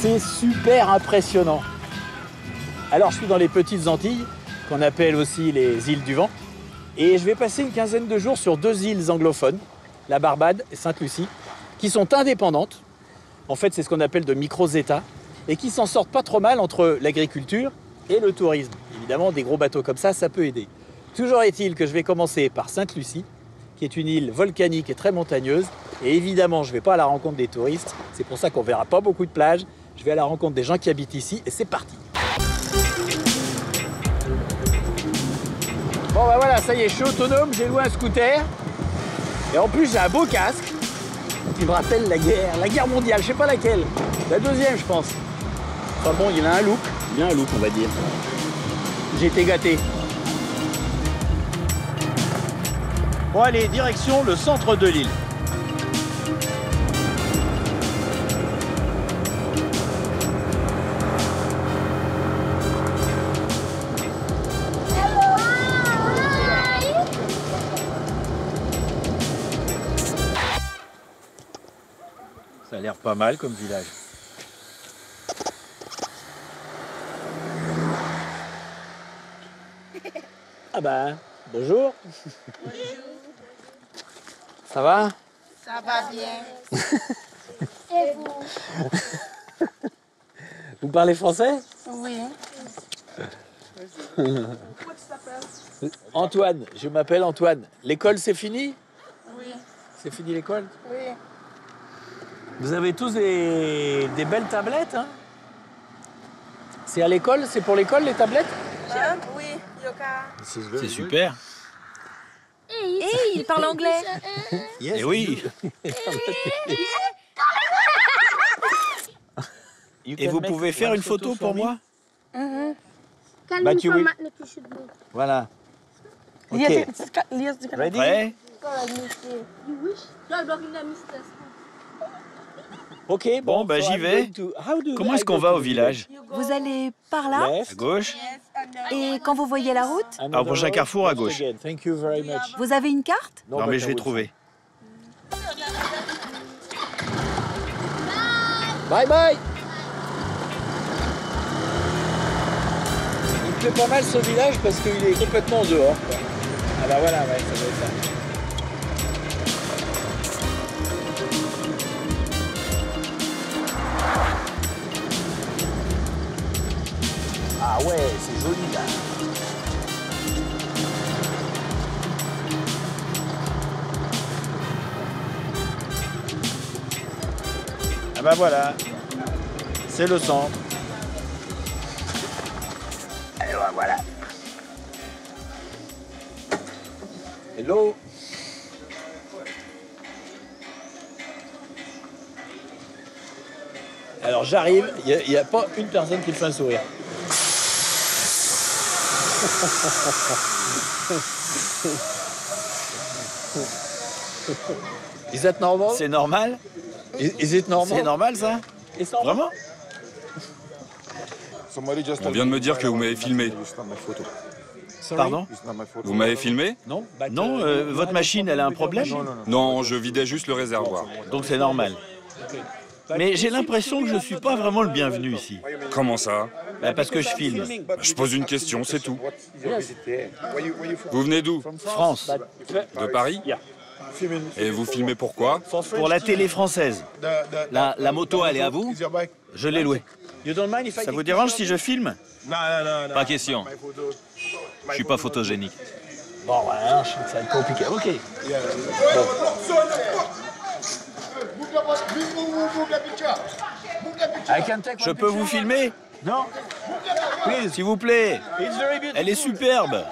C'est super impressionnant. Alors, je suis dans les petites Antilles, qu'on appelle aussi les îles du Vent. Et je vais passer une quinzaine de jours sur 2 îles anglophones, la Barbade et Sainte-Lucie, qui sont indépendantes. En fait, c'est ce qu'on appelle de micro-États, et qui s'en sortent pas trop mal entre l'agriculture et le tourisme. Évidemment, des gros bateaux comme ça peut aider. Toujours est-il que je vais commencer par Sainte-Lucie, qui est une île volcanique et très montagneuse. Et évidemment, je ne vais pas à la rencontre des touristes. C'est pour ça qu'on ne verra pas beaucoup de plages. Je vais à la rencontre des gens qui habitent ici et c'est parti. Bon ben voilà, ça y est, je suis autonome, j'ai loué un scooter. Et en plus, j'ai un beau casque qui me rappelle la guerre mondiale. Je sais pas laquelle. La deuxième, je pense. Enfin bon, il a un look. Il a un look, on va dire. J'ai été gâté. Bon allez, direction le centre de l'île. Ça a l'air pas mal comme village. Ah bah, bonjour. Bonjour. Ça va? Ça va bien. Et vous? Vous parlez français? Oui. Antoine, je m'appelle Antoine. L'école, c'est fini? Oui. C'est fini l'école? Oui. Vous avez tous des belles tablettes, hein? C'est à l'école? C'est pour l'école, les tablettes? Oui, yoga. C'est super. Et il parle anglais. Et oui. Et vous pouvez faire une photo pour moi? Bah, tu veux... Voilà. Ok. Ready? Ouais. Ok, Bon, bah, j'y vais. Comment est-ce qu'on va au village? Vous allez par là À gauche? et quand vous voyez la route, Alors, prochain carrefour à gauche. Thank you very much. vous avez une carte? Non, mais je vais trouver. Bye bye. Il plaît pas mal ce village parce qu'il est complètement dehors, quoi. Ah bah voilà, ouais, ça doit être ça. Ah ouais, c'est joli là. Ah bah voilà, c'est le centre. Et bah voilà. Hello. Alors j'arrive, il n'y a pas une personne qui me fait un sourire. Is that normal? C'est normal? Is it normal? C'est normal, ça? It's normal? Vraiment? On vient de me dire que vous m'avez filmé. Pardon? Vous m'avez filmé? Non, Non, votre machine, elle a un problème? Non, je vidais juste le réservoir. Donc c'est normal. Mais j'ai l'impression que je ne suis pas vraiment le bienvenu ici. Comment ça? Bah, parce que je filme. Je pose une question, c'est tout. Vous venez d'où? France. De Paris? Et vous filmez pourquoi? Pour la télé française. La moto, elle est à vous? Je l'ai louée. Ça vous dérange si je filme? Pas question. Je suis pas photogénique. Bon, voilà, ça va être compliqué. Ok. Je peux vous filmer? Non. S'il vous plaît. It's very beautiful. Elle est superbe.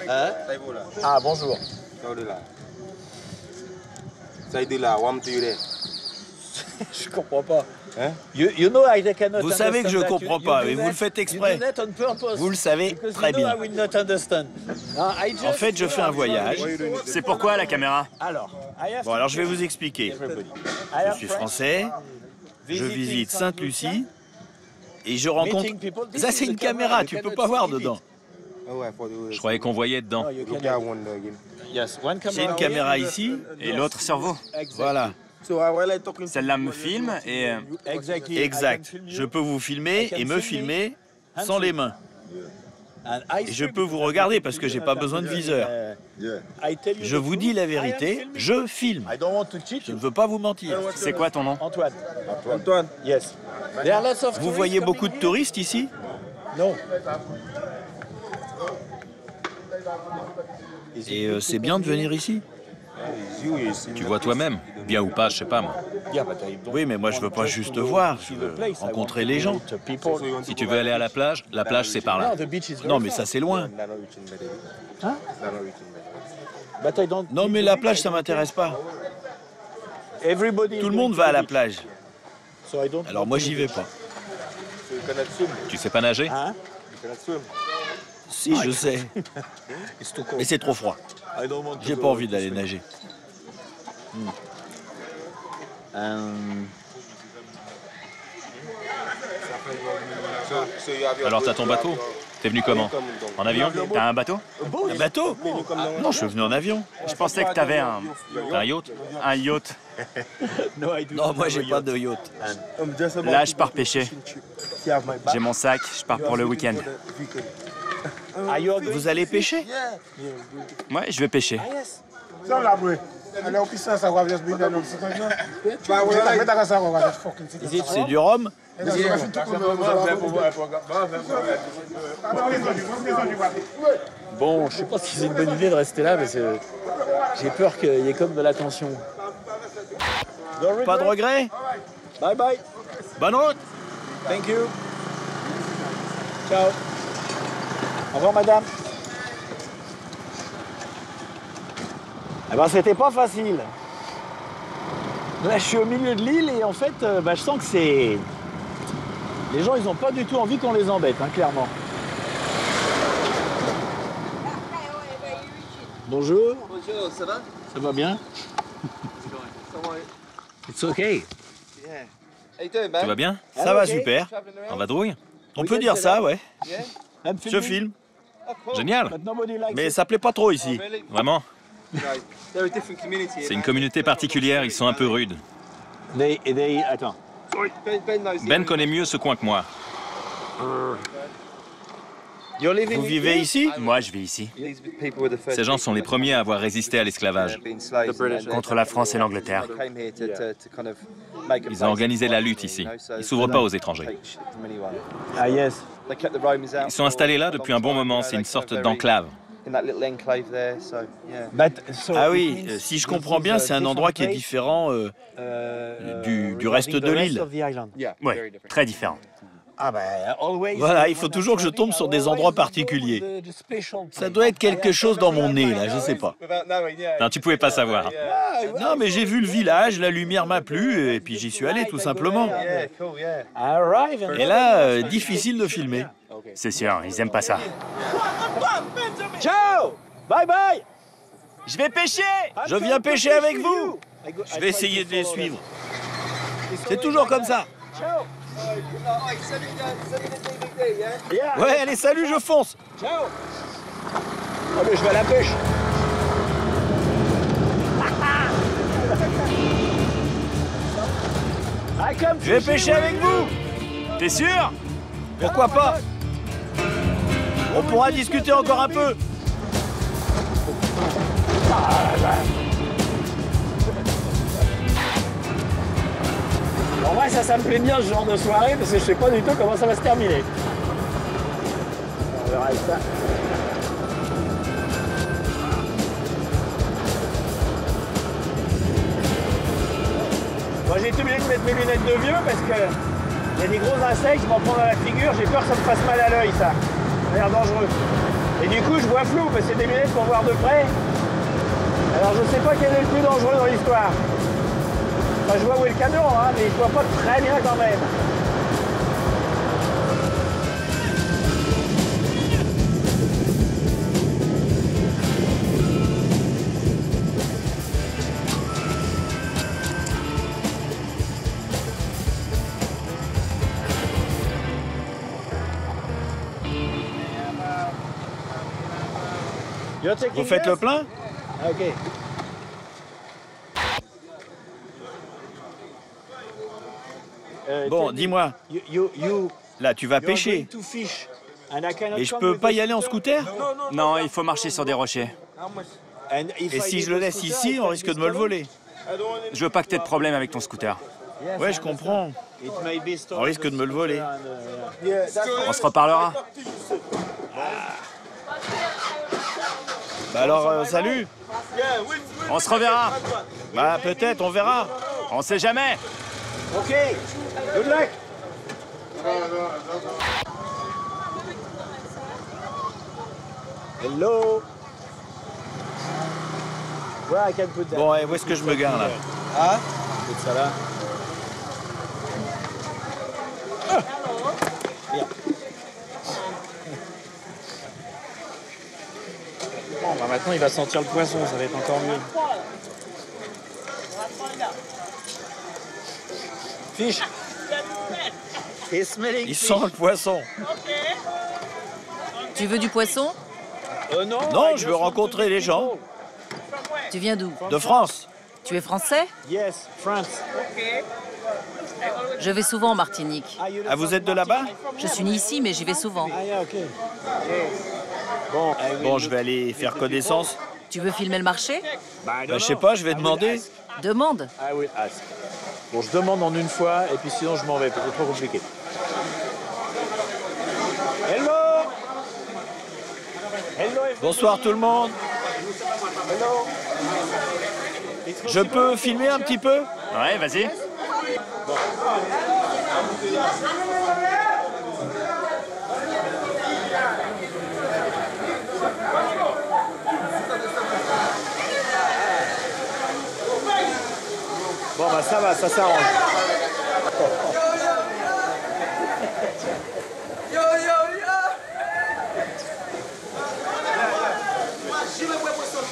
Ah, bonjour. Je comprends pas. Hein? You know I cannot Vous savez que je understand comprends that. pas, You mais do vous le that- faites you exprès. do that on purpose. Vous le savez Because très you know bien. I will not understand. I just- En fait, je fais un voyage. C'est pourquoi la caméra? Alors, I have Bon, alors je vais vous expliquer. Je suis français, je visite Sainte-Lucie et je rencontre... Ça, c'est une caméra, tu peux pas voir dedans. Je croyais qu'on voyait dedans. Yes, one J'ai une caméra ici et l'autre sur vous. Voilà. Celle-là me filme et... Exact. Je peux vous filmer et me filmer sans les mains. Et je peux vous regarder parce que j'ai pas besoin de viseur. Je vous dis la vérité, je filme. Je ne veux pas vous mentir. C'est quoi ton nom? Antoine. Yes. Vous voyez beaucoup de touristes ici? Non. Et c'est bien de venir ici? Tu vois toi-même. Bien ou pas, je sais pas moi. Oui, mais moi je veux pas juste voir, je veux rencontrer les gens. Si tu veux aller à la plage c'est par là. Non, mais ça c'est loin. Hein? Non, mais la plage ça m'intéresse pas. Tout le monde va à la plage. Alors moi j'y vais pas. Tu sais pas nager? Hein? Si, je sais. Mais c'est trop froid. J'ai pas envie d'aller nager. Alors t'as ton bateau? T'es venu comment? En avion? T'as un bateau? Un bateau? Non, je suis venu en avion. Je pensais que t'avais un yacht. Un yacht. Non, moi j'ai pas de yacht. Là, je pars pêcher. J'ai mon sac, je pars pour le week-end. Vous allez pêcher? Ouais, je vais pêcher. C'est du rhum? Bon, je sais pas si c'est une bonne idée de rester là, parce que j'ai peur qu'il y ait comme de la tension. Pas de regret? Bye bye. Bonne route! Thank you. Ciao. Au revoir, madame. Eh ben, c'était pas facile. Là, je suis au milieu de l'île et en fait, je sens que c'est... Les gens, ils n'ont pas du tout envie qu'on les embête, hein, clairement. Bonjour. Bonjour, ça va? Ça va bien? It's okay. How you doing, man? Tu vas bien? Ça va super. En vadrouille? On peut dire ça, ouais. Yeah? Je filme. Génial. Mais ça plaît pas trop ici. Vraiment? No, they're a different community. C'est une communauté particulière, ils sont un peu rudes. Attends. Ben knows the Ben connaît mieux ce coin que moi. Vous vivez ici? Moi, je vis ici. These people were the first Ces gens sont les premiers à avoir résisté à l'esclavage. been slaves and Contre la France et l'Angleterre. they came here to kind of make a Ils place ont organisé for la them, lutte ici. you know, so Ils s'ouvrent pas aux they étrangers. take shit from anyone. Ah yes. They kept the Romans out Ils sont for installés là a depuis long un bon time, moment, you know, c'est they une kind sorte of d'enclave. in that little enclave there, so yeah. Ah oui, si je comprends bien, c'est un endroit qui est différent du reste de l'île. Oui, très différent. Voilà, il faut toujours que je tombe sur des endroits particuliers. Ça doit être quelque chose dans mon nez, là, je sais pas. Non, tu pouvais pas savoir. Non, mais j'ai vu le village, la lumière m'a plu, et puis j'y suis allé, tout simplement. Yeah, cool, yeah. Et là, difficile de filmer. C'est sûr, ils aiment pas ça. Ciao. Bye bye. Je vais pêcher! Je viens pêcher avec vous. Je vais essayer de les suivre. C'est toujours comme ça. Ouais, allez, salut, je fonce. Ciao. Oh, mais je vais à la pêche. Je vais pêcher avec vous. T'es sûr? Pourquoi pas? On pourra discuter encore un peu. En vrai, ça me plaît bien ce genre de soirée parce que je sais pas du tout comment ça va se terminer. On verra avec ça. Moi, j'ai été obligé de mettre mes lunettes de vieux parce que il y a des gros insectes, je m'en prends dans la figure, j'ai peur que ça me fasse mal à l'œil, ça. Ça a l'air dangereux. Et du coup, je vois flou parce que c'est des lunettes pour voir de près. Alors, je sais pas quel est le plus dangereux dans l'histoire. Enfin, je vois où est le camion, hein, mais je vois pas très bien quand même. Vous faites le plein? Ok. Bon, dis-moi, là tu vas pêcher. Et je peux pas y aller en scooter? Non, il faut marcher sur des rochers. Et si je le laisse ici, on risque de me le voler. Je veux pas que t'aies de problème avec ton scooter. Ouais, je comprends. On risque de me le voler. On se reparlera. Bah alors, salut. On se reverra. Bah peut-être, on verra. On sait jamais. Ok, good luck. Hello. Where I can put that? Bon, et où est-ce que je me gare là? Ah, put ça là. Bien. Bon, bah maintenant il va sentir le poisson, ça va être encore mieux. Fish. Il sent le poisson. Tu veux du poisson? Non, je veux rencontrer les gens Tu viens d'où? de France. Tu es français? Yes, France. Je vais souvent en Martinique. Ah, vous êtes de là-bas? Je suis née ici, mais j'y vais souvent. Ah, yeah, ok. Bon, je vais aller faire connaissance. Tu veux filmer le marché? Bah, je sais pas, je vais demander. Demande. I will ask. Bon, je demande en une fois, et puis sinon je m'en vais, parce que c'est trop compliqué. Hello. Hello. Bonsoir tout le monde. Je peux filmer un petit peu? Ouais, vas-y. Bon, bah ça va, ça s'arrange.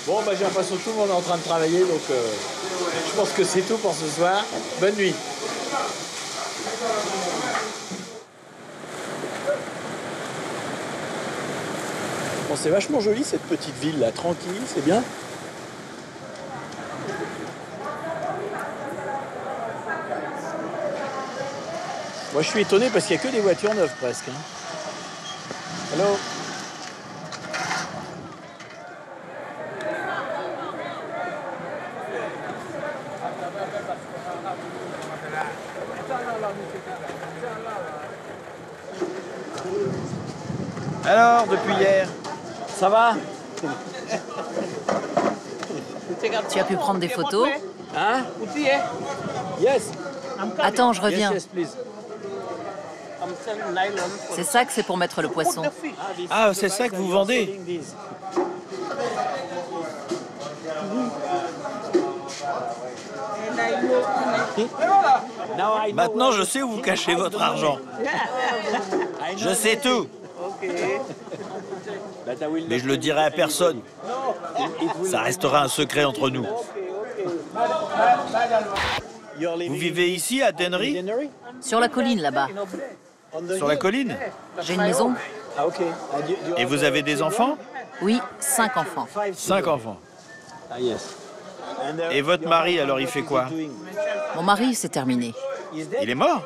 Bon, bah j'ai l'impression que tout le monde est en train de travailler, donc je pense que c'est tout pour ce soir. Bonne nuit. Bon, c'est vachement joli cette petite ville là, tranquille, c'est bien. Moi je suis étonné parce qu'il n'y a que des voitures neuves presque. Hein. Hello. Alors, depuis hier, ça va? Tu as pu prendre des photos? Hein? Yes. Attends, je reviens. Yes, please. C'est ça que c'est pour mettre le poisson. Ah, c'est ça que vous vendez? Maintenant, je sais où vous cachez votre argent. Je sais tout. Mais je le dirai à personne. Ça restera un secret entre nous. Vous vivez ici, à Dennery? Sur la colline là-bas. Sur la colline? J'ai une maison? Ah, ok. Et vous avez des enfants? Oui, 5 enfants. 5 enfants. Ah, yes. Et votre mari, alors, il fait quoi? Mon mari, c'est terminé. Il est mort?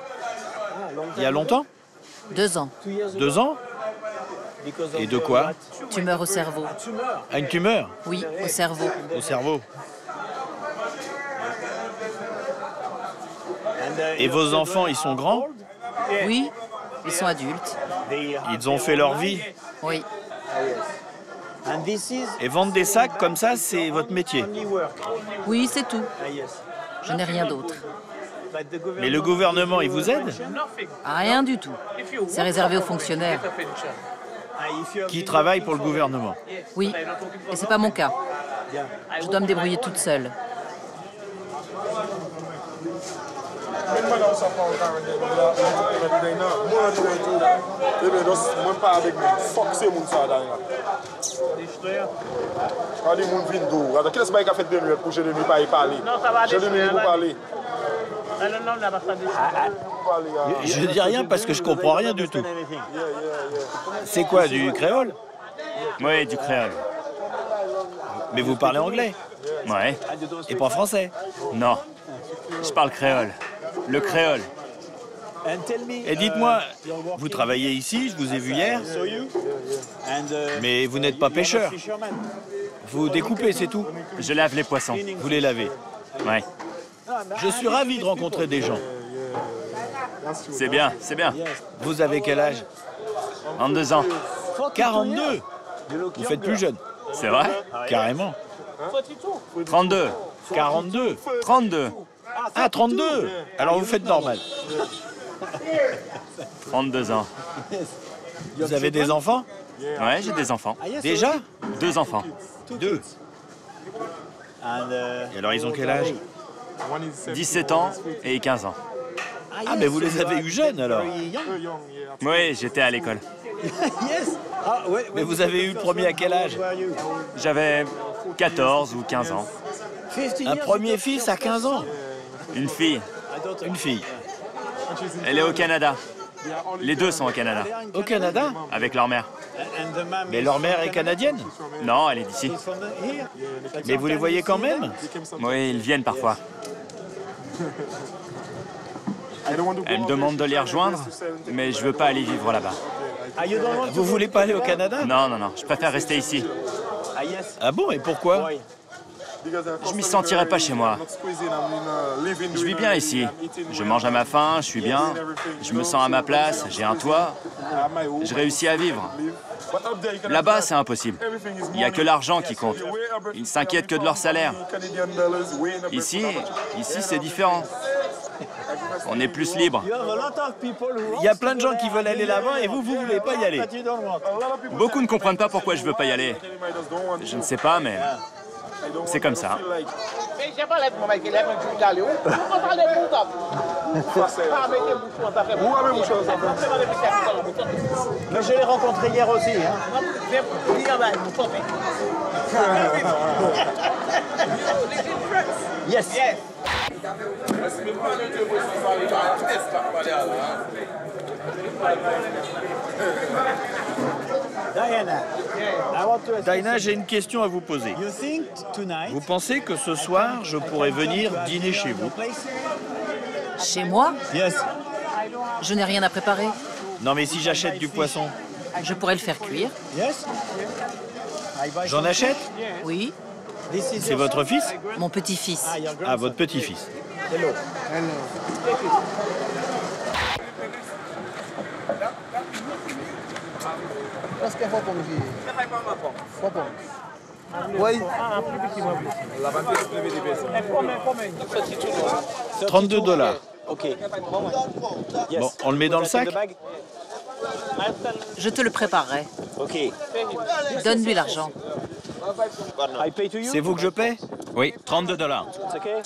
Il y a longtemps? 2 ans. 2 ans? Et de quoi? Tumeur au cerveau. Ah, une tumeur? Oui, au cerveau. Au cerveau. Et vos enfants, ils sont grands? Oui, ils sont adultes. Ils ont fait leur vie? Oui. Et vendre des sacs comme ça, c'est votre métier? Oui, c'est tout. Je n'ai rien d'autre. Mais le gouvernement, il vous aide? Rien du tout. C'est réservé aux fonctionnaires. Qui travaille pour le gouvernement? Oui, et c'est pas mon cas. Je dois me débrouiller toute seule. Je dis rien parce que je comprends rien du tout. C'est quoi, du créole? Oui, du créole. Mais vous parlez anglais? Ouais. Et pas français? Non. Je parle créole. Le créole. Et dites-moi, vous travaillez ici, je vous ai vu hier, mais vous n'êtes pas pêcheur. Vous découpez, c'est tout. Je lave les poissons. Vous les lavez. Ouais. Je suis ravi de rencontrer des gens. C'est bien, c'est bien. Vous avez quel âge? 22 ans. 42. Vous faites plus jeune. C'est vrai? Carrément. 32. 42. 32. Ah, 32. Alors vous faites normal. 32 ans. Vous avez des enfants? Ouais, j'ai des enfants. Déjà? 2 enfants. 2. Et alors ils ont quel âge? 17 ans et 15 ans. Ah, mais vous les avez eus jeunes alors. Oui, j'étais à l'école. Mais vous avez eu le premier à quel âge? J'avais 14 ou 15 ans. Un premier fils à 15 ans? Une fille. Une fille. Elle est au Canada. Les deux sont au Canada. Au Canada? Avec leur mère. Mais leur mère est canadienne? Non, elle est d'ici. Mais vous les voyez quand même? Oui, ils viennent parfois. Elle me demande de les rejoindre, mais je veux pas aller vivre là-bas. Vous voulez pas aller au Canada? Non, non, non, je préfère rester ici. Ah bon, et pourquoi? Je m'y sentirais pas chez moi. Je vis bien ici. Je mange à ma faim, je suis bien. Je me sens à ma place, j'ai un toit. Je réussis à vivre. Là-bas, c'est impossible. Il n'y a que l'argent qui compte. Ils s'inquiètent que de leur salaire. Ici, c'est différent. On est plus libre. Il y a plein de gens qui veulent aller là-bas et vous voulez pas y aller. Beaucoup ne comprennent pas pourquoi je veux pas y aller. Je ne sais pas, mais c'est comme ça. Mais je l'ai rencontré hier aussi. Yes. Diana, j'ai une question à vous poser. Vous pensez que ce soir, je pourrais venir dîner chez vous? Chez moi? Je n'ai rien à préparer. Non, mais si j'achète du poisson, Je pourrais le faire cuire. j'en achète? Oui. C'est votre fils? Mon petit-fils. Ah, votre petit-fils. Oui. 32 $. Ok. Bon, on le met dans le sac? Je te le préparerai. Ok. Donne-lui l'argent. I pay to you. C'est vous que je paie? Oui, 32 $. It's okay.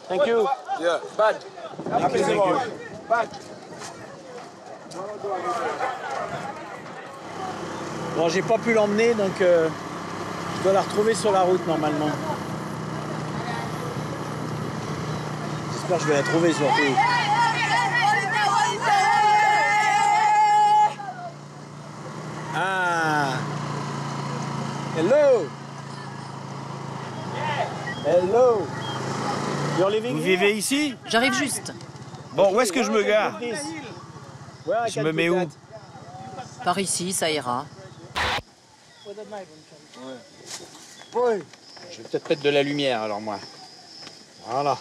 Thank you. Thank you. Bon, j'ai pas pu l'emmener, donc je dois la retrouver sur la route normalement. J'espère que je vais la trouver surtout. Ah! Hello! Hello! You're living Vous here? vivez ici? J'arrive juste. Bon, où est-ce que je me gare? Where I Je can me put mets où? that? Par ici, ça ira. Je vais peut-être mettre de la lumière alors moi. Voilà.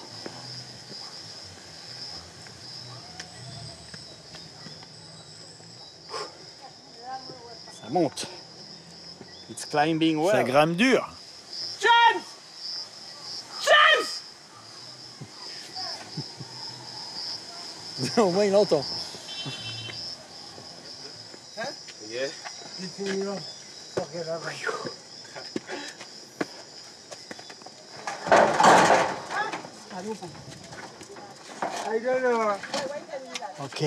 Ça monte. It's climbing well. Ça grimpe dur. Au moins il entend. Ok.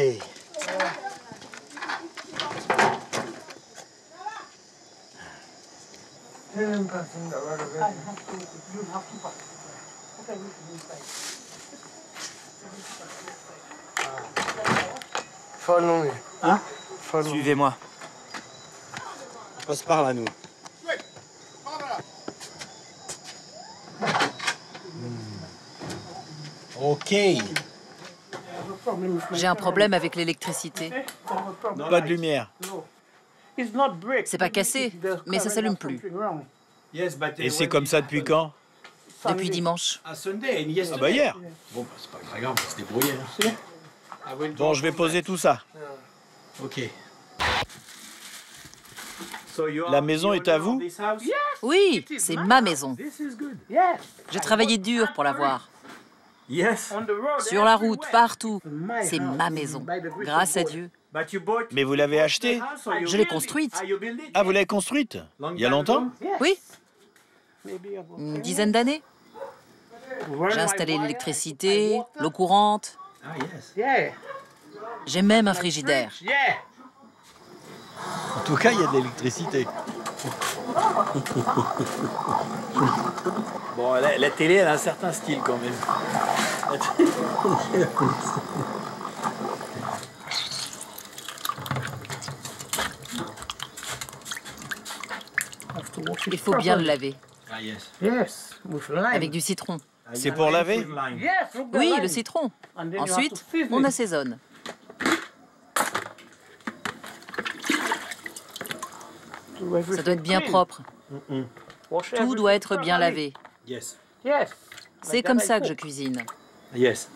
Hein? Suivez-moi. On passe par là, nous. Ok. J'ai un problème avec l'électricité. Pas de lumière. C'est pas cassé, mais ça s'allume plus. Et c'est comme ça depuis quand? Depuis dimanche. Ah bah hier. Bon, bah, c'est pas très grave, on va se débrouiller. Hein. Bon, je vais poser tout ça. Ok. La maison est à vous? Oui, c'est ma maison. J'ai travaillé dur pour l'avoir. Sur la route, partout. C'est ma maison. Grâce à Dieu. Mais vous l'avez achetée? Je l'ai construite. Ah, vous l'avez construite? Il y a longtemps? Oui. Une dizaine d'années. J'ai installé l'électricité, l'eau courante. J'ai même un frigidaire. En tout cas, il y a de l'électricité. Bon, la télé, elle a un certain style quand même. Il faut bien le laver. Ah, yes. Avec du citron. C'est pour laver? Oui, le citron. Ensuite, on assaisonne. Ça doit être bien propre. Tout doit être bien lavé. Yes. C'est comme ça que je cuisine. Yes.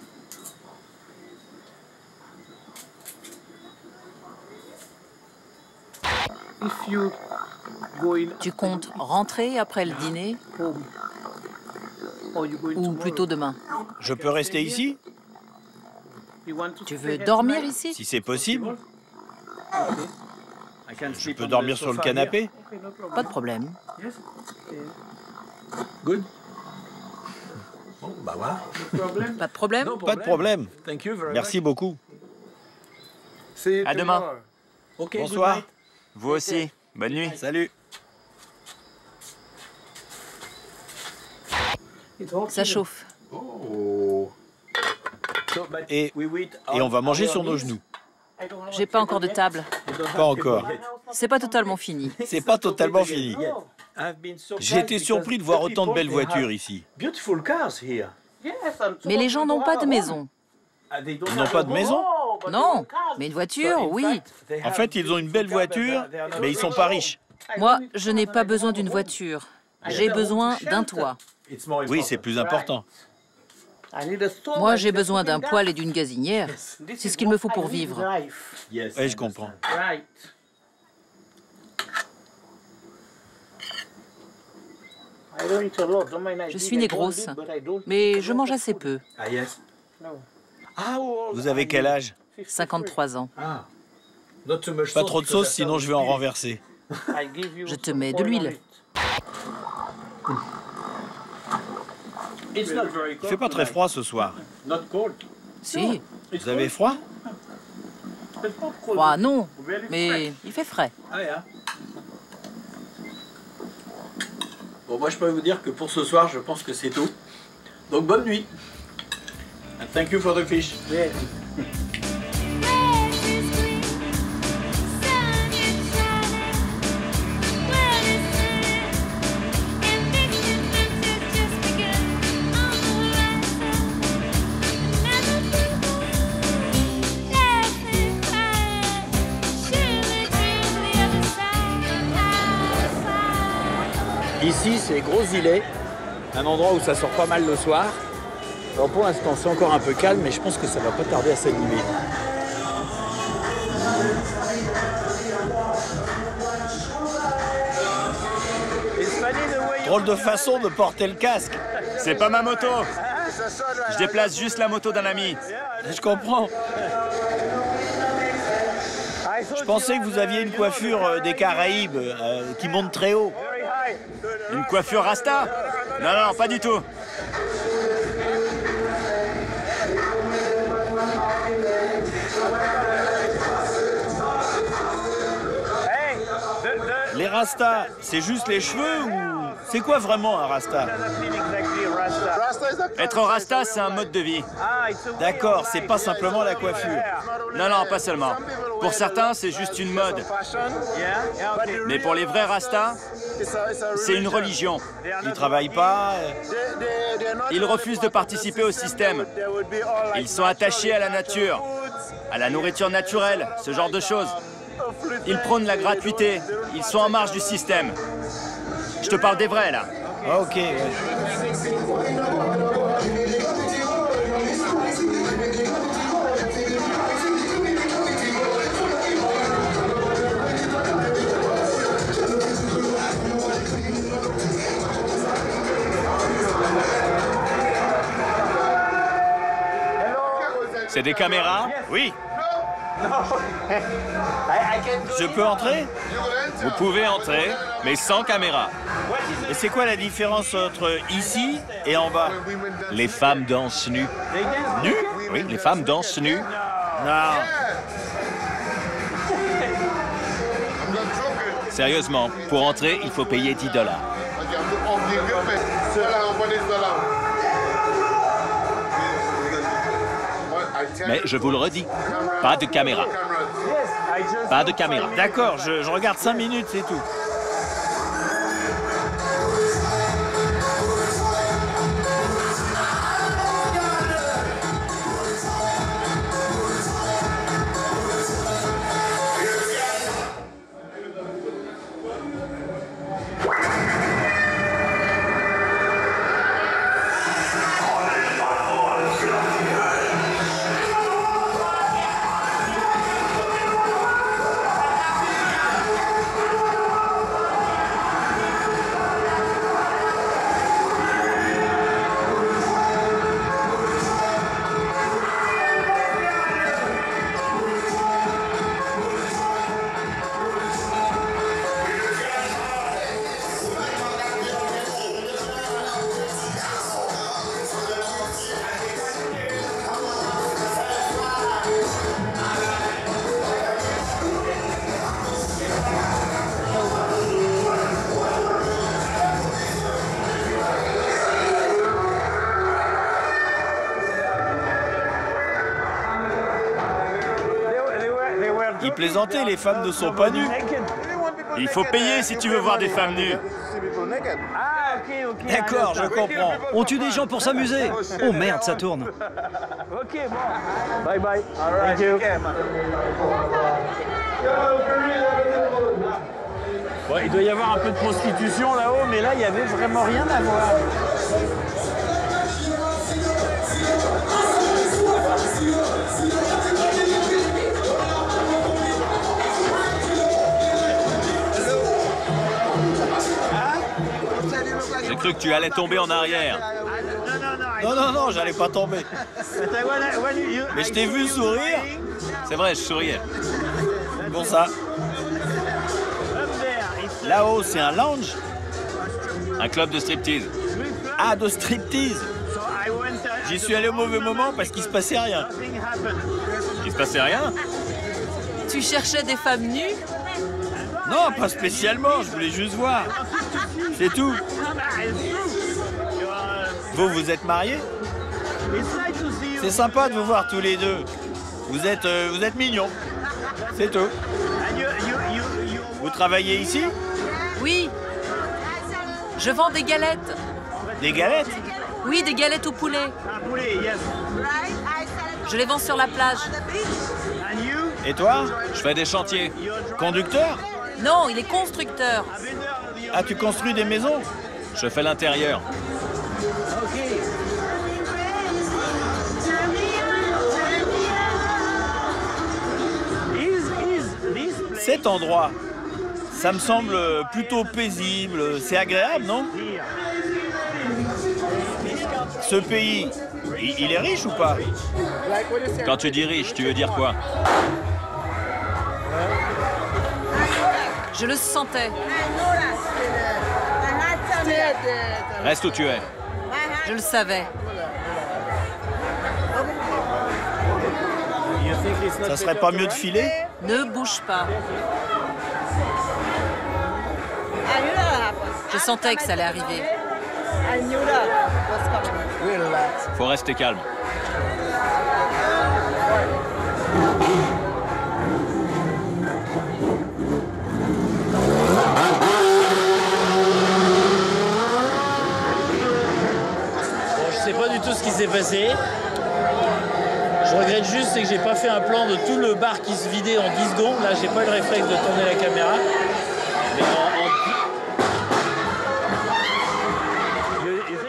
Tu comptes rentrer après le dîner ou plutôt demain? Je peux rester ici? Tu veux dormir ici? Si c'est possible. Je peux dormir sur le canapé? Pas de problème. Good. Bon, bah voilà. Pas de problème? Pas de problème. Thank you very much. Merci beaucoup. À demain. Ok, Bonsoir. good Vous aussi. Bonne nuit. Salut. night. Ça chauffe. Oh. Et on va manger sur nos genoux. J'ai pas encore de table. Pas encore. C'est pas totalement fini. C'est pas totalement fini. J'ai été surpris de voir autant de belles voitures ici. Mais les gens n'ont pas de maison. Ils n'ont pas de maison? Non, mais une voiture, oui. En fait, ils ont une belle voiture, mais ils sont pas riches. Moi, je n'ai pas besoin d'une voiture. J'ai besoin d'un toit. Oui, c'est plus important. Moi, j'ai besoin d'un poêle et d'une gazinière. C'est ce qu'il me faut pour vivre. Oui, je comprends. Je suis née grosse, mais je mange assez peu. Vous avez quel âge? 53 ans. Pas trop de sauce, sinon je vais en renverser. Je te mets de l'huile. Il fait pas très froid ce soir. Si, Vous avez froid? froid non, mais il fait frais. Bon, moi je peux vous dire que pour ce soir, je pense que c'est tout. Donc bonne nuit. And thank you for the fish. Ici, c'est Gros Îlet, un endroit où ça sort pas mal le soir. Alors pour l'instant, c'est encore un peu calme, mais je pense que ça va pas tarder à s'animer. Drôle de façon de porter le casque. C'est pas ma moto. Je déplace juste la moto d'un ami. Je comprends. Je pensais que vous aviez une coiffure des Caraïbes qui monte très haut. Une coiffure rasta? Non, non, pas du tout. Les rastas, c'est juste les cheveux ou c'est quoi vraiment un rasta? Être rasta, c'est un mode de vie. D'accord, c'est pas simplement la coiffure. Non, non, pas seulement. Pour certains, c'est juste une mode. Mais pour les vrais Rastas, c'est une religion. Ils ne travaillent pas. Ils refusent de participer au système. Ils sont attachés à la nature, à la nourriture naturelle, ce genre de choses. Ils prônent la gratuité. Ils sont en marge du système. Je te parle des vrais, là. Ah, ok. Ouais. C'est des caméras? Oui. Je peux entrer? Vous pouvez entrer, mais sans caméra. Et c'est quoi la différence entre ici et en bas? Les femmes dansent nues. Nues? Oui, les femmes dansent nues. Non. Sérieusement, pour entrer, il faut payer $10. Mais je vous le redis, pas de caméra. Pas de caméra. D'accord, je regarde 5 minutes, c'est tout. Ils plaisantaient, les femmes ne sont pas nues. Il faut payer si tu veux voir des femmes nues. D'accord, je comprends. On tue des gens pour s'amuser. Oh merde, ça tourne. Bye bye. Thank you. Bon, il doit y avoir un peu de prostitution là-haut, mais là, il n'y avait vraiment rien à voir. J'ai cru que tu allais tomber en arrière. Non, j'allais pas tomber. Mais je t'ai vu sourire. C'est vrai, je souriais. Bon ça. Là-haut, c'est un lounge? Un club de striptease. Ah, de striptease. J'y suis allé au mauvais moment parce qu'il se passait rien. Il se passait rien? Tu cherchais des femmes nues? Non, pas spécialement, je voulais juste voir. C'est tout. Vous êtes mariés? C'est sympa de vous voir tous les deux. Vous êtes mignons. C'est tout. Vous travaillez ici? Oui. Je vends des galettes. Des galettes? Oui, des galettes au poulet. Je les vends sur la plage. Et toi? Je fais des chantiers. Conducteur? Non, il est constructeur. Ah, tu construis des maisons? Je fais l'intérieur. Cet endroit, ça me semble plutôt paisible. C'est agréable, non? Ce pays, il est riche ou pas? Quand tu dis riche, tu veux dire quoi? Je le sentais. Reste où tu es. Je le savais. Ça serait pas mieux de filer? Ne bouge pas. Je sentais que ça allait arriver. Faut rester calme. s'est passé. Je regrette juste, c'est que j'ai pas fait un plan de tout le bar qui se vidait en 10 secondes. Là, j'ai pas eu le réflexe de tourner la caméra. Mais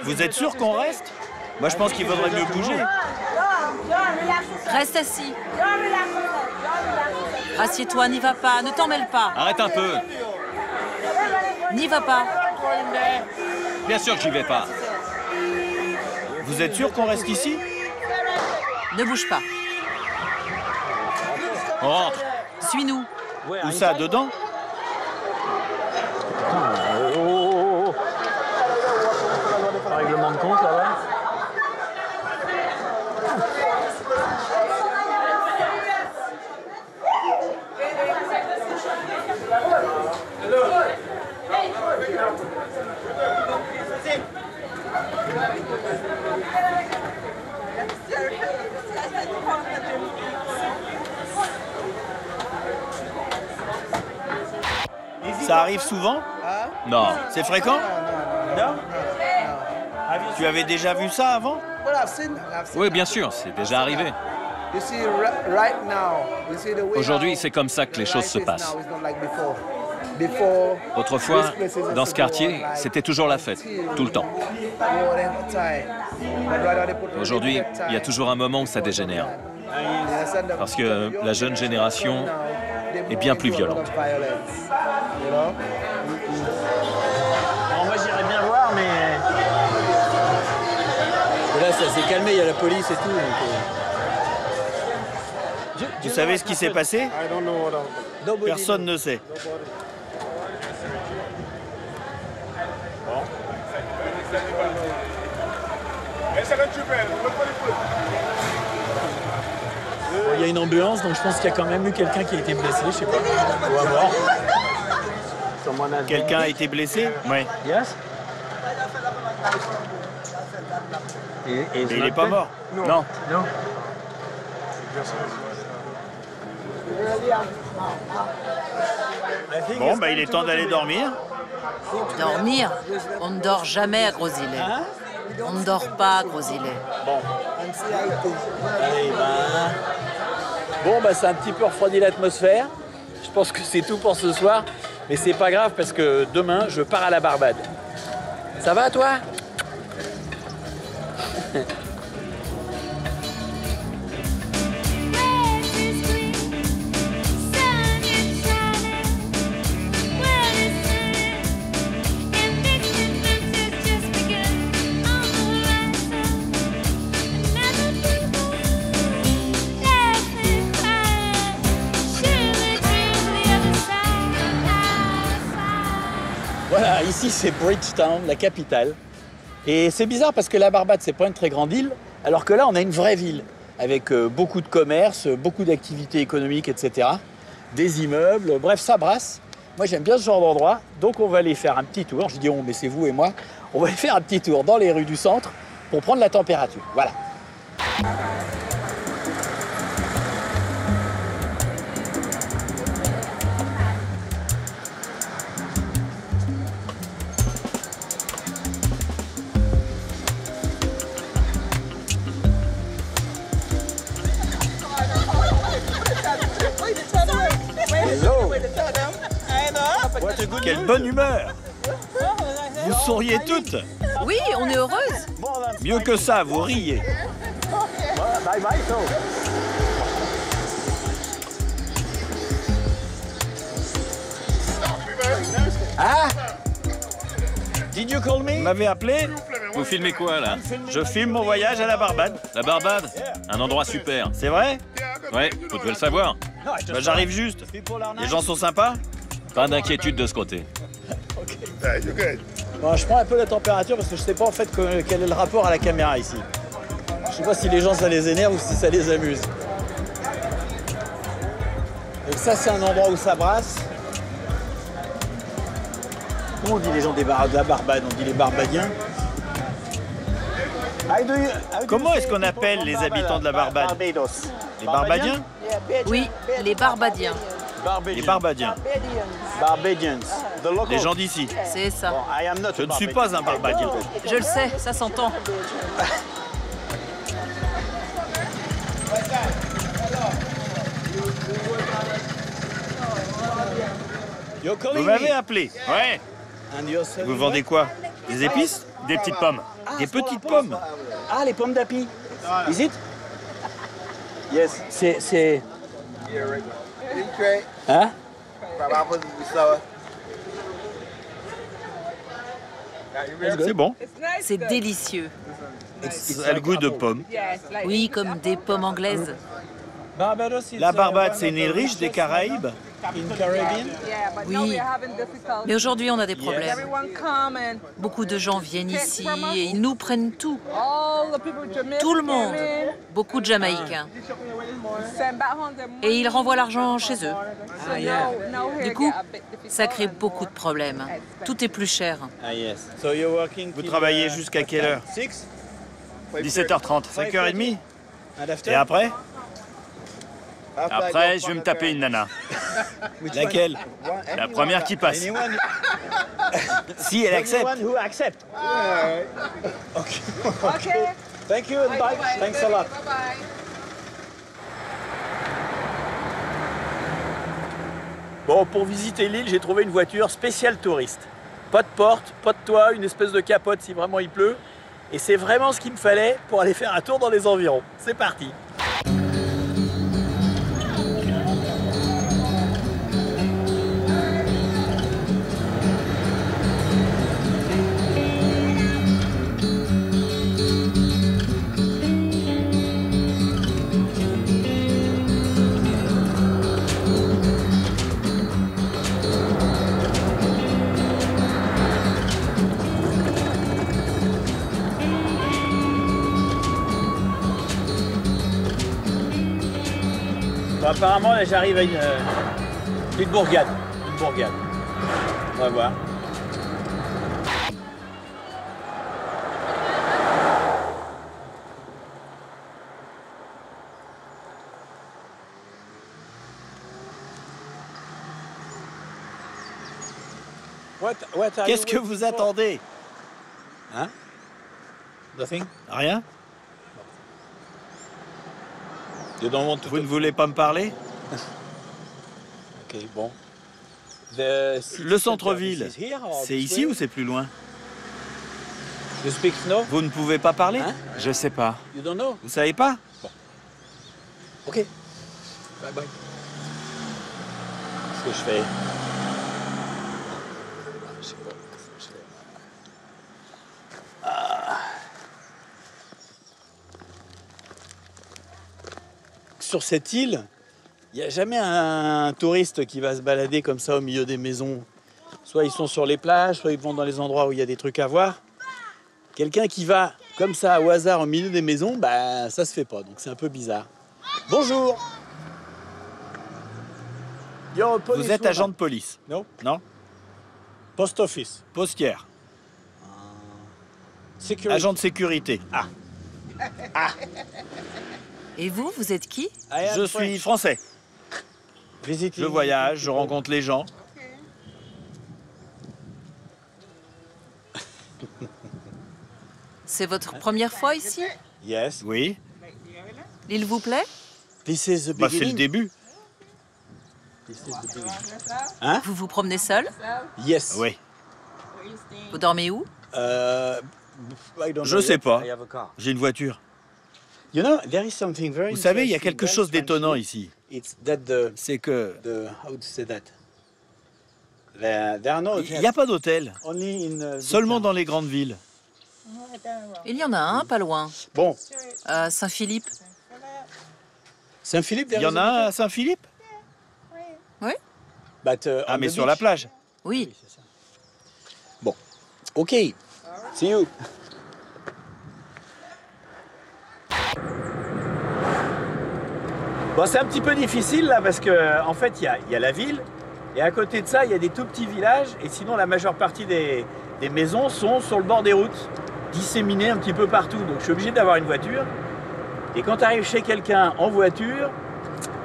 Vous êtes sûr qu'on reste? Moi, je pense qu'il faudrait mieux bouger. Reste assis. Assieds-toi, n'y va pas, ne t'en mêle pas. Arrête un peu. N'y va pas. Bien sûr que j'y vais pas. Vous êtes sûr qu'on reste ici? Ne bouge pas. On rentre. Suis-nous. Où ça, dedans? Règlement de compte, là-bas. Ça arrive souvent? Non. C'est fréquent? Non? Tu avais déjà vu ça avant? Oui, bien sûr, c'est déjà arrivé. Aujourd'hui, c'est comme ça que les choses se passent. Autrefois, dans ce quartier, c'était toujours la fête, tout le temps. Aujourd'hui, il y a toujours un moment où ça dégénère. Parce que la jeune génération est bien plus violente. Bon, moi, j'irais bien voir, mais... Et là, ça s'est calmé, il y a la police et tout. Donc, Vous savez ce qui s'est passé? Personne ne sait. Il y a une ambulance, donc je pense qu'il y a quand même eu quelqu'un qui a été blessé, je sais pas. Ou à mort. Quelqu'un a été blessé? Oui. Yes? Mais il n'est pas mort. Non. Non. Bon, bah il est temps d'aller dormir. Dormir? On ne dort jamais à Gros-Îlet. On ne dort pas à Gros-Îlet. Bon, bah ça a un petit peu refroidi l'atmosphère. Je pense que c'est tout pour ce soir. Mais c'est pas grave parce que demain, je pars à la Barbade. Ça va, toi? Voilà, ici c'est Bridgetown, la capitale. Et c'est bizarre parce que la Barbade, c'est pas une très grande île, alors que là, on a une vraie ville, avec beaucoup de commerces, beaucoup d'activités économiques, etc. Des immeubles, bref, ça brasse. Moi, j'aime bien ce genre d'endroit, donc on va aller faire un petit tour. Je dis on, mais c'est vous et moi. On va aller faire un petit tour dans les rues du centre pour prendre la température. Voilà. Quelle bonne humeur! Vous souriez toutes! Oui, on est heureuse. Mieux que ça, vous riez. Ah! Did you call me? Vous m'avez appelé? Vous filmez quoi, là? Je filme mon voyage à la Barbade. La Barbade? Un endroit super. C'est vrai? Ouais, vous devez le savoir. Bah, j'arrive juste. Les gens sont sympas? Pas d'inquiétude de ce côté. Bon, je prends un peu la température parce que je sais pas en fait quel est le rapport à la caméra ici. Je sais pas si les gens ça les énerve ou si ça les amuse. Donc ça c'est un endroit où ça brasse. Comment on dit les gens de la Barbade? On dit les Barbadiens. Comment est-ce qu'on appelle les habitants de la Barbade? Les Barbadiens? Oui, les Barbadiens. Les Barbadiens. Barbadians. Les gens d'ici. C'est ça. Je ne suis pas un Barbadien. Je le sais, ça s'entend. Vous m'avez appelé. Ouais, Vous vendez quoi? Des épices? des petites pommes. Des petites pommes? Ah, les pommes d'api. Is it? Yes. C'est... Hein? C'est bon. C'est délicieux. Ça a le goût de pommes. Oui, comme des pommes anglaises. La Barbade, c'est une île riche des Caraïbes. Oui, mais aujourd'hui on a des problèmes. Beaucoup de gens viennent ici et ils nous prennent tout. Tout le monde. Beaucoup de Jamaïcains. Et ils renvoient l'argent chez eux. Du coup, ça crée beaucoup de problèmes. Tout est plus cher. Vous travaillez jusqu'à quelle heure? 17h30. 5h30? Et après? Après, je vais me taper une nana. Laquelle? La première qui passe. Si elle accepte. Thank you and bye. Thanks a lot. Bon, pour visiter l'île, j'ai trouvé une voiture spéciale touriste. Pas de porte, pas de toit, une espèce de capote si vraiment il pleut. Et c'est vraiment ce qu'il me fallait pour aller faire un tour dans les environs. C'est parti. Bon, apparemment, là, j'arrive à une bourgade. Une bourgade. On va voir. Qu'est-ce que vous attendez? Hein? Nothing? Rien? You don't want to Vous ne voulez pas me parler? Ok, bon. Le centre-ville, c'est ici ou c'est plus loin? You speak no? Vous ne pouvez pas parler? Hein? Je sais pas. You don't know? Vous savez pas? Ok. Bye bye. Qu'est-ce que je fais? Je sais pas. Qu'est-ce que je fais? Sur cette île, il n'y a jamais un touriste qui va se balader comme ça au milieu des maisons. Soit ils sont sur les plages, soit ils vont dans les endroits où il y a des trucs à voir. Quelqu'un qui va comme ça au hasard au milieu des maisons, bah ça se fait pas, donc c'est un peu bizarre. Bonjour. Vous êtes agent de police? Non. Non? Post office. Postière. Sécurité. Agent de sécurité. Et vous, vous êtes qui? Je suis français. Je voyage, je rencontre les gens. C'est votre première fois ici? Yes. Oui. L'île vous plaît? This is the Bah, c'est le beginning. début. This is the beginning. Vous vous promenez seul? Yes. Oui. Vous dormez où? Je sais pas. J'ai une voiture. You know, there is something very Vous savez, il y a interesting quelque about chose d'étonnant French ici. people. It's that C'est que how to say that? There are no il n'y a pas d'hôtel. only in Seulement dans les grandes villes. Il y en a un, pas loin. Bon, À Saint-Philippe. Saint-Philippe. Il y en a un à Saint-Philippe? Oui? Ah, mais sur la plage. Oui. C'est ça. Bon, ok. See you. Bon, c'est un petit peu difficile là parce que en fait il y a la ville et à côté de ça il y a des tout petits villages et sinon la majeure partie des maisons sont sur le bord des routes, disséminées un petit peu partout. Donc je suis obligé d'avoir une voiture. Et quand tu arrives chez quelqu'un en voiture,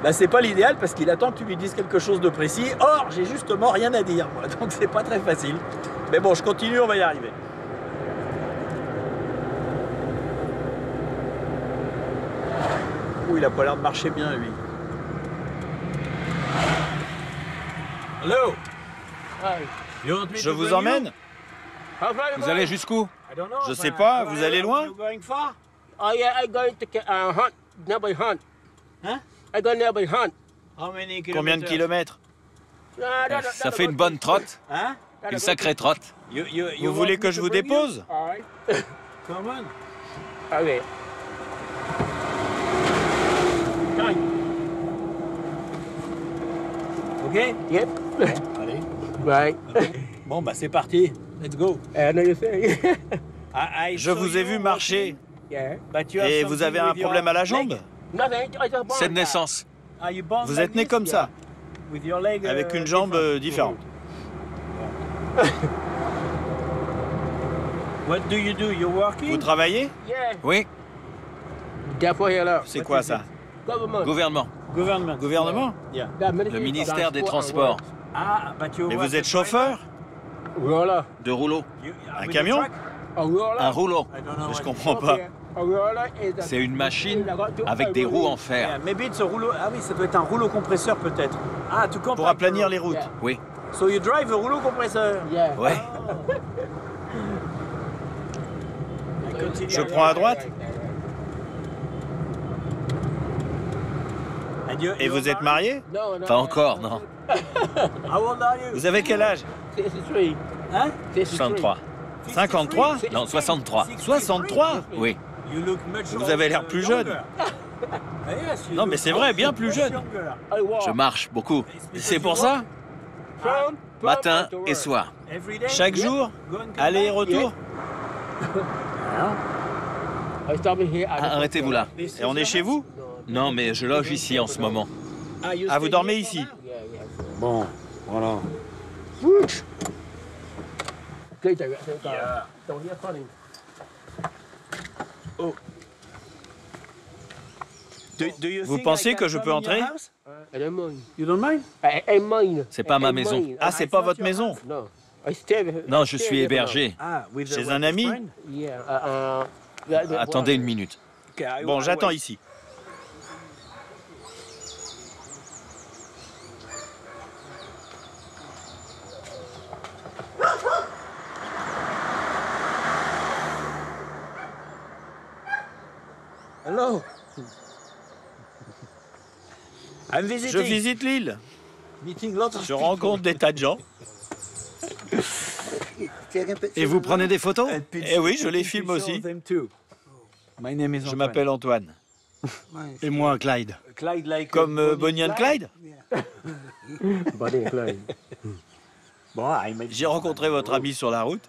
bah, c'est pas l'idéal parce qu'il attend que tu lui dises quelque chose de précis. Or j'ai justement rien à dire moi, donc c'est pas très facile. Mais bon, je continue, on va y arriver. Il a pas l'air de marcher bien, lui. Hello. Je vous emmène? Vous allez jusqu'où? Je sais pas, vous allez loin? Oh yeah, I going to hunt, never hunt. Hein? I go never hunt. Combien de kilomètres? Ça fait une bonne trotte. Hein? Une sacrée trotte. Vous voulez que je vous dépose? Alright. Come on. Okay. OK? Yep. Allez. Right. Bon, bah c'est parti. Let's go. I know you say. Je vous ai vu marcher. Yeah. Et vous avez un problème à la jambe? Nothing. I just born C'est de that. naissance. Vous êtes né comme ça, avec une jambe différente. What do you do? You're working? Vous travaillez? Yeah. Oui, Therefore, here, C'est quoi ça? government. gouvernement. Gouvernement. Gouvernement? Yeah. Le ministère des Transports. Ah, but you Mais work vous êtes as a chauffeur? Roller. De rouleau. driver? Un With camion? a truck? A roller. Un rouleau. I don't know Je what comprends pas. A roller is a- C'est une machine I got to- avec des roues en Yeah, fer. maybe it's a rouleau. Ah oui, ça doit être un rouleau compresseur peut-être. Ah, to compact Pour aplanir the les road. routes. Oui. So you drive a rouleau compresseur. Yeah. Ouais. Je prends à droite? And Et vous êtes marié? No, no. Pas encore, non. How old are you? Vous avez quel âge? 63. Hein? 63. 53? Non, 63. 63? Oui. You look much Vous avez l'air plus jeune. younger. Ah, yes, you Non, mais look c'est vrai, bien plus jeune. younger. I walk Je marche beaucoup. C'est pour ça? from Matin to et work. soir. Every day? Chaque jour? Go and come Aller et back? retour? I stop here at the Arrêtez-vous là. Et on est chez vous? Non, mais je loge ici en ce moment. Ah, vous dormez ici? Yeah, yeah. Bon, voilà. Cây chạy vậy, don't get funny. Vous pensez que je peux entrer? I don't mind. You don't mind? I mind. C'est pas ma I maison. mind. Ah, c'est pas votre maison? No. I stay with- Non, je stay suis with hébergé. Ah, with Chez a un ami? friend? her. Yeah. Attendez une minute. Okay, Bon, I j'attends wait. ici. Hello. I'm visiting. Je visite l'île. Meeting lots of Je rencontre des tas de gens. Et vous prenez des photos? Eh oui, je les filme aussi. My name is Je Antoine. m'appelle Antoine. Et moi, Clyde. Clyde, like Comme Bonnie and Clyde? Bonnie and Clyde. Bon, I made... J'ai rencontré votre ami sur la route.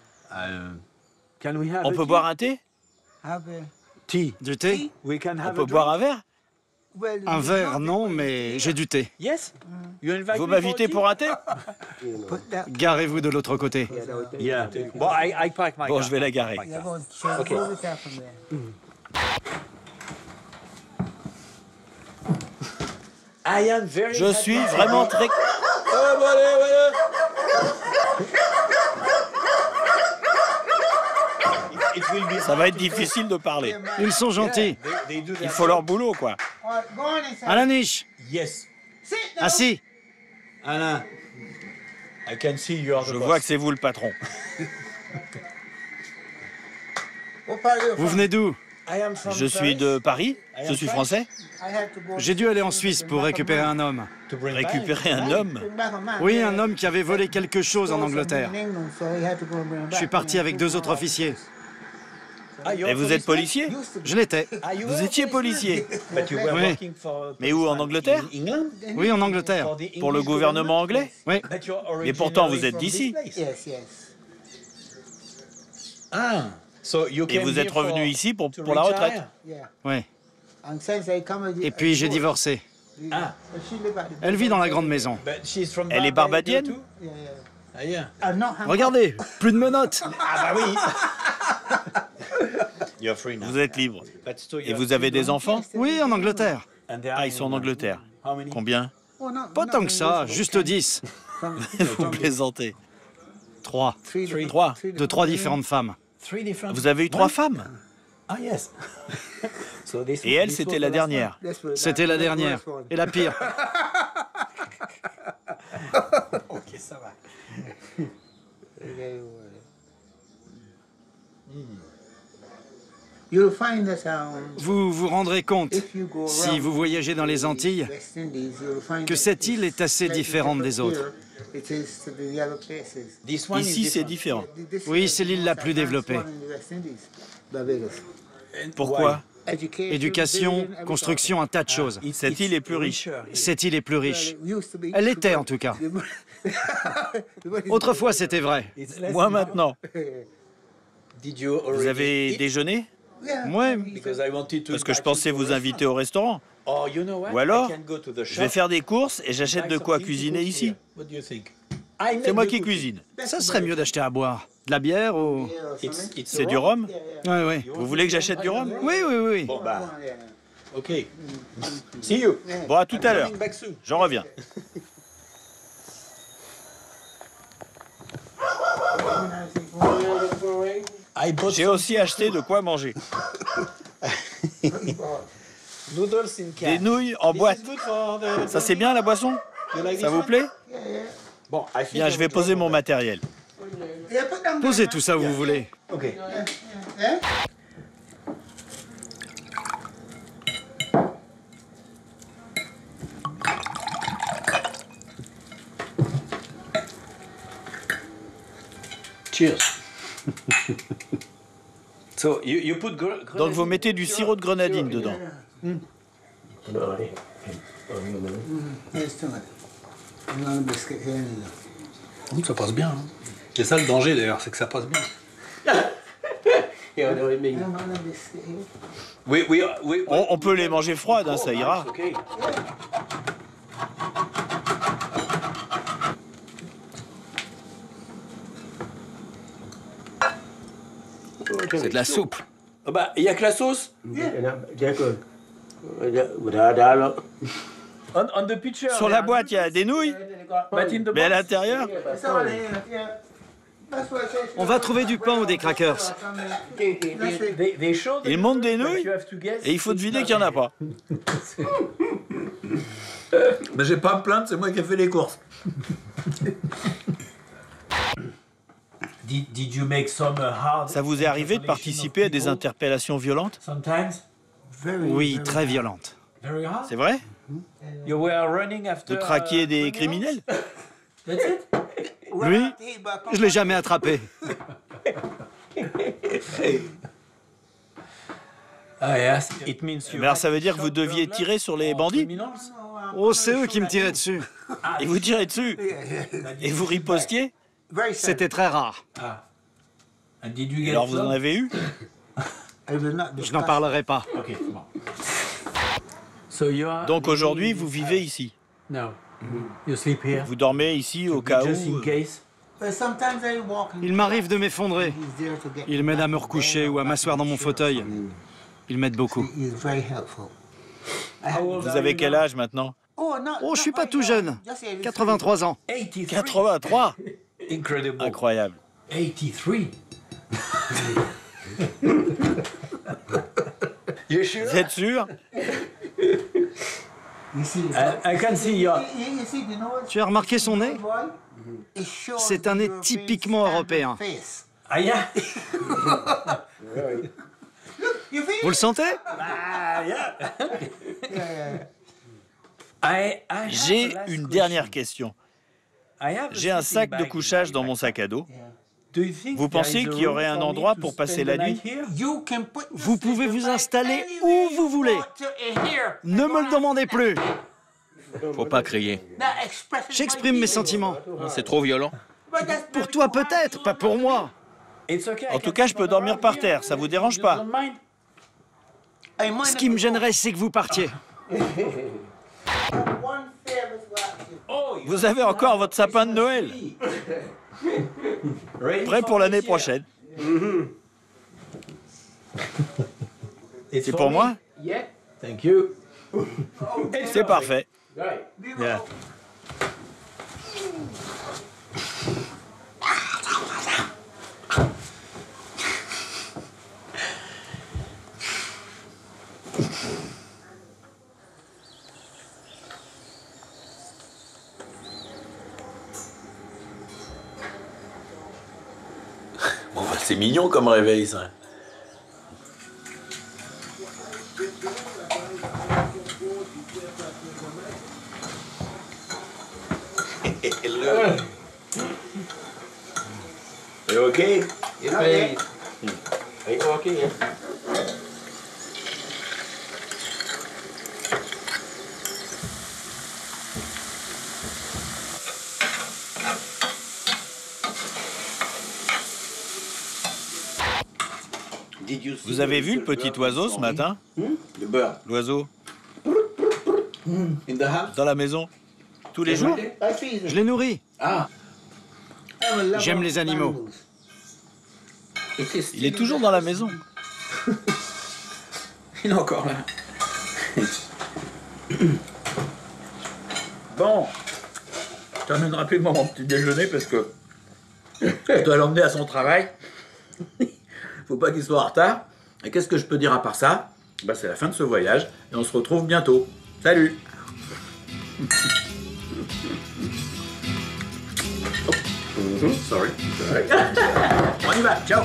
Can we have On peut boire un thé? tea? Du thé? We can On have peut a boire un verre? Un verre, non, mais j'ai du thé. Yes? You invite Vous me m'invitez tea? pour un thé? Garez-vous de l'autre côté. Yeah. Bon, I park my Bon, car. je vais la garer. I am very Je suis vraiment très... Ça va être difficile de parler. Ils sont gentils. Il faut leur boulot, quoi. À la niche. Yes. Assis. Alain, I can see you are the Je boss. vois que c'est vous le patron. Vous venez d'où? I am from Je suis de Paris. Je suis français. J'ai dû aller en Suisse pour récupérer un homme. to bring Récupérer un homme? Oui, un homme qui avait volé quelque chose en Angleterre. Je suis parti avec 2 autres officiers. Et vous êtes policier? Je l'étais. Vous étiez policier. But you were Oui. working for Mais où, en Angleterre? England? Oui, en Angleterre. For the Pour le English gouvernement anglais? Oui. But you're Et pourtant, vous originally êtes from this d'ici. place. Ah. So you Et came vous êtes here for- revenu ici pour to la retraite? retire? Oui. Et puis j'ai divorcé. Ah. Elle vit dans la grande maison. But she's from Elle est Barbadienne barbadienne? too? Ah, yeah. Regardez, plus de menottes. Ah bah oui. You're free now. Vous êtes libre. But still you Et have vous avez des enfants? Oui, en Angleterre. And they are Ah, ils sont en Angleterre. How many? Combien? Pas tant que ça, juste 10. Vous plaisantez. 3. 3. De 3 différentes femmes. Three different. Vous avez eu 3 femmes? Ah yes. So this Et elle, this c'était was la the last dernière. C'était la dernière. Et la pire. one. Ça va. Vous vous rendrez compte, si vous voyagez dans les Antilles, que cette île est assez différente des autres. Ici, c'est différent. Oui, c'est l'île la plus développée. Pourquoi? Éducation, construction, un tas de choses. Cette île est plus riche. Cette île est plus riche. Elle l'était en tout cas. Autrefois, c'était vrai. Moi maintenant. Vous avez déjeuné? Ouais. Parce que je pensais vous inviter au restaurant. Ou alors, je vais faire des courses et j'achète de quoi cuisiner ici. C'est moi qui cuisine. Ça serait mieux d'acheter à boire. De la bière ou... C'est du rhum? Oui, oui. Vous voulez que j'achète du rhum? Oui, oui, oui. Bon, bah. OK. See you. Bon, à tout à l'heure. J'en reviens. J'ai aussi acheté de quoi manger. Des nouilles en boîte. Ça, c'est bien la boisson? Ça vous plaît? Bien, je vais poser mon matériel. Posez tout ça où vous voulez. OK. Cheers. So you put Donc vous mettez du sirop de grenadine dedans. Ça passe bien. Hein. C'est ça le danger d'ailleurs, c'est que ça passe bien. Oui. On peut les manger froides, hein, ça ira. Okay. C'est de la soupe. Oh bah, il n'y a que la sauce. On the picture, Sur la boîte, il y a des nouilles, mais à l'intérieur, On va trouver du pain ou des crackers. ils montent des nouilles et il faut deviner qu'il n'y en a pas. Mais j'ai pas à me plaindre, c'est moi qui ai fait les courses. Did you make some hard... Ça vous est arrivé de participer à des interpellations violentes? Oui, très violentes. C'est vrai? You were running after, Vous traquiez des criminels? Lui, je l'ai jamais attrapé. Mais alors ça veut dire que vous deviez tirer sur les bandits? Oh, c'est eux qui me tiraient dessus. Et vous tirez dessus? Et vous ripostiez? C'était très rare. Alors vous en avez eu? Je n'en parlerai pas. Donc aujourd'hui, vous vivez ici? Vous dormez ici au cas où? Il m'arrive de m'effondrer. Il m'aide à me recoucher ou à m'asseoir dans mon fauteuil. Il m'aide beaucoup. Vous avez quel âge maintenant? Oh, je suis pas tout jeune. 83 ans. 83? Incroyable. 83. Vous êtes sûr? I can see your... Tu as remarqué son nez? C'est un nez typiquement européen. Vous le sentez? J'ai une dernière question. J'ai un sac de couchage dans mon sac à dos. Vous pensez qu'il y aurait un endroit pour passer la nuit? Vous pouvez vous installer où vous voulez. Ne me le demandez plus. Faut pas crier. J'exprime mes sentiments. C'est trop violent. Pour toi peut-être, pas pour moi. En tout cas, je peux dormir par terre, ça vous dérange pas? Ce qui me gênerait, c'est que vous partiez. Vous avez encore votre sapin de Noël. Prêt pour l'année prochaine. C'est pour moi? Thank you. C'est parfait. Yeah. C'est mignon comme réveil, ça. Hello. Are you okay? Okay. Are you okay? Vous avez vu le petit oiseau ce matin? L'oiseau? Dans la maison? Tous les jours? Je les nourris. Ah. J'aime les animaux. Il est toujours dans la maison. Il est encore là. Bon, je termine rapidement mon petit déjeuner parce que je dois l'emmener à son travail. Faut pas qu'il soit en retard. Et qu'est-ce que je peux dire à part ça? Bah, c'est la fin de ce voyage et on se retrouve bientôt. Salut. Sorry. On y va, ciao.